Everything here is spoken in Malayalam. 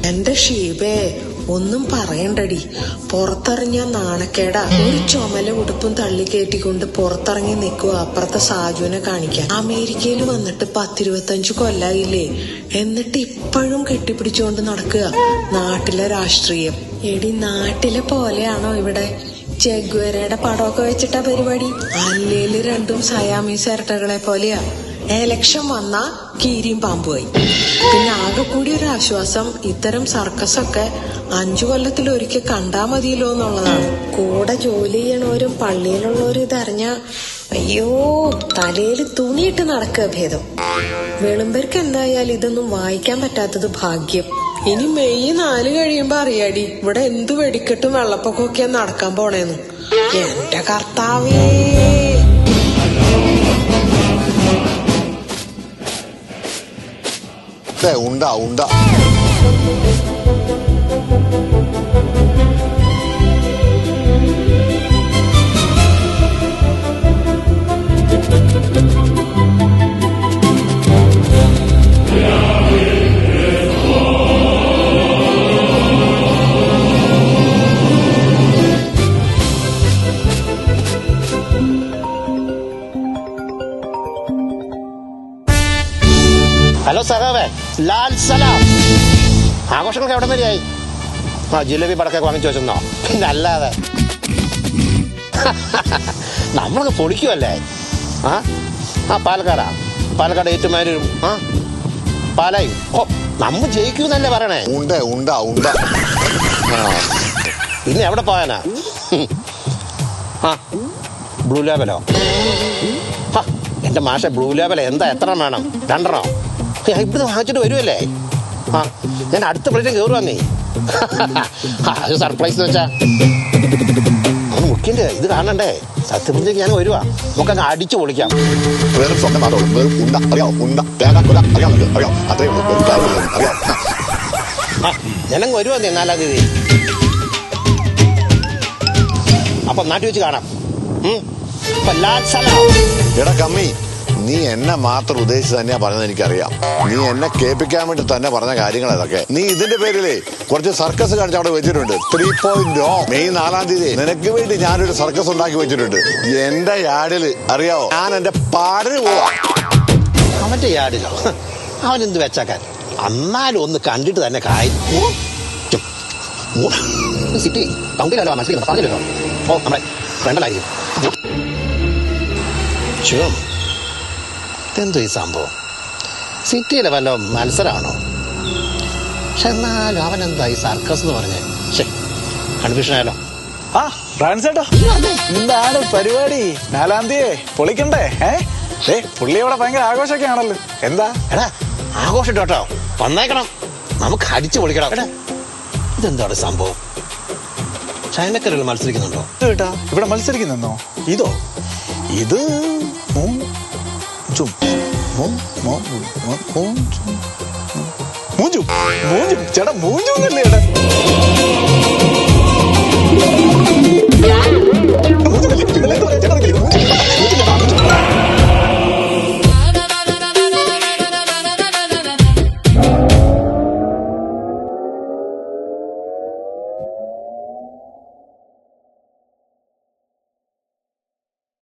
എന്റെ ഷീബേ, ഒന്നും പറയണ്ടടി. പുറത്തിറങ്ങിയ നാണക്കേടാ. ഒരു ചുമല ഉടുപ്പും തള്ളിക്കയറ്റിക്കൊണ്ട് പുറത്തിറങ്ങി നിൽക്കുക അപ്പുറത്തെ സാജുവിനെ കാണിക്കാൻ. അമേരിക്കയിൽ വന്നിട്ട് 10-25 കൊല്ലായില്ലേ, എന്നിട്ട് ഇപ്പോഴും കെട്ടിപ്പിടിച്ചുകൊണ്ട് നടക്കുക നാട്ടിലെ രാഷ്ട്രീയം. എടി, നാട്ടിലെ പോലെയാണോ ഇവിടെ? ചെഗ്വേരയുടെ പടമൊക്കെ വെച്ചിട്ടാ പരിപാടി. അല്ലേല് രണ്ടും സയാമീസ് ഇരട്ടകളെ പോലെയാ. എലക്ഷൻ വന്നാ കീരിയും പാമ്പുമായി. പിന്നെ ആകെ കൂടി ഒരു ആശ്വാസം, ഇത്തരം സർക്കസൊക്കെ 5 കൊല്ലത്തിലൊരിക്കൽ കണ്ടാ മതിയല്ലോ എന്നുള്ളതാണ്. കൂടെ ജോലി ചെയ്യണവരും പള്ളിയിലുള്ളവരും ഇതറിഞ്ഞ അയ്യോ, തലയില് തുണിയിട്ട് നടക്കുക ഭേദം. വെളുമ്പർക്ക് എന്തായാലും ഇതൊന്നും വായിക്കാൻ പറ്റാത്തത് ഭാഗ്യം. ഇനി മെയ് 4 കഴിയുമ്പോ അറിയാടി ഇവിടെ എന്ത് വെടിക്കെട്ടും വെള്ളപ്പൊക്കമൊക്കെയാ നടക്കാൻ പോണേന്ന്. എന്റെ കർത്താവേ. ഉണ്ടാ ഉണ്ടാ ഹലോ സഖാവേ, ലാൽ സലാം. ആഘോഷങ്ങളൊക്കെ എവിടെ വരെയായി? ജിലേബി പടക്കൊക്കെ വാങ്ങിച്ചു വെച്ചെന്നോ? പിന്നെ അല്ലാതെ നമ്മളൊക്കെ പൊളിക്കുമല്ലേ. പാലക്കാട് ഏറ്റുമാനൂരും പാലായും. നമ്മൾ ജയിക്കൂന്നല്ലേ പറയണേ. പിന്നെ എവിടെ പോയാനാ? ബ്ലൂ ലേബലോ? എന്റെ മാഷെ, ബ്ലൂ ലേബൽ എന്താ? എത്ര വേണം? 2 ഇവിടുന്ന് വാങ്ങിച്ചിട്ട് വരുമല്ലേ? ഞാൻ അടുത്ത പ്ലേറ്റ് കയറുവാന്നേ. അത് സർപ്രൈസ് വെച്ചാ ഒന്ന് മുക്കിന്റെ ഇത് കാണണ്ടേ? സത്യപ്രതിക്ക് ഞാൻ വരുവാ, നമുക്കങ്ങ് അടിച്ചു പൊളിക്കാം. ഞാനങ്ങ് വരുവാന്നേ 4-ാം തീയതി. അപ്പൊ നാട്ടിൽ വെച്ച് കാണാം. കമ്മി, നീ എന്നെ മാത്രം ഉദ്ദേശിച്ച് തന്നെയാ പറഞ്ഞത് എനിക്കറിയാം. നീ എന്നെ കേൾപ്പിക്കാൻ വേണ്ടി തന്നെ പറഞ്ഞ കാര്യങ്ങൾ അതൊക്കെ. നീ ഇതിന്റെ പേരിലേ കുറച്ച് സർക്കസ് കാണിച്ച് അവിടെ വെച്ചിട്ടുണ്ട്. 3.0 മെയ് 4-ാം തീയതി നിനക്ക് വേണ്ടി ഞാനൊരു സർക്കസ് ഉണ്ടാക്കി വെച്ചിട്ടുണ്ട് എന്റെ യാർഡില്. അറിയാവോ? ഞാൻ എന്റെ പാടിന് പോവാ. അവന്റെ യാർഡിലോ? അവനെന്ത് വെച്ചാക്കാൻ? എന്നാലും ഒന്ന് കണ്ടിട്ട് തന്നെ സിറ്റി കൗണ്ടിലല്ലോ മനസ്സിലായി പറഞ്ഞില്ലല്ലോ. നമ്മുടെ ഫ്രണ്ടല്ലായിരിക്കും. എന്തോ ഈ സംഭവം? സിറ്റിയിലെ വല്ല മത്സരമാണോ? പക്ഷെ എന്നാലും അവനെന്താ ഈ സർക്കസ് എന്ന് പറഞ്ഞേ? കൺഫ്യൂഷൻ ആയാലോ? എന്താണ് പരിപാടി? 4-ാം തീയതി പൊളിക്കണ്ടേ? പുള്ളി ഇവിടെ ഭയങ്കര ആഘോഷമൊക്കെ ആണല്ലോ. എന്താ എടാ ആഘോഷം കേട്ടോ, വന്നേക്കണം, നമുക്ക് അടിച്ചു പൊളിക്കണം. എടാ ഇതെന്താണ് സംഭവം? ചൈനക്കാരിൽ മത്സരിക്കുന്നുണ്ടോ? കേട്ടാ ഇവിടെ മത്സരിക്കുന്നോ? ഇതോ? ഇത് ചേട്ടാ മൂഞ്ചുന്നല്ലേ ചേട്ടാ?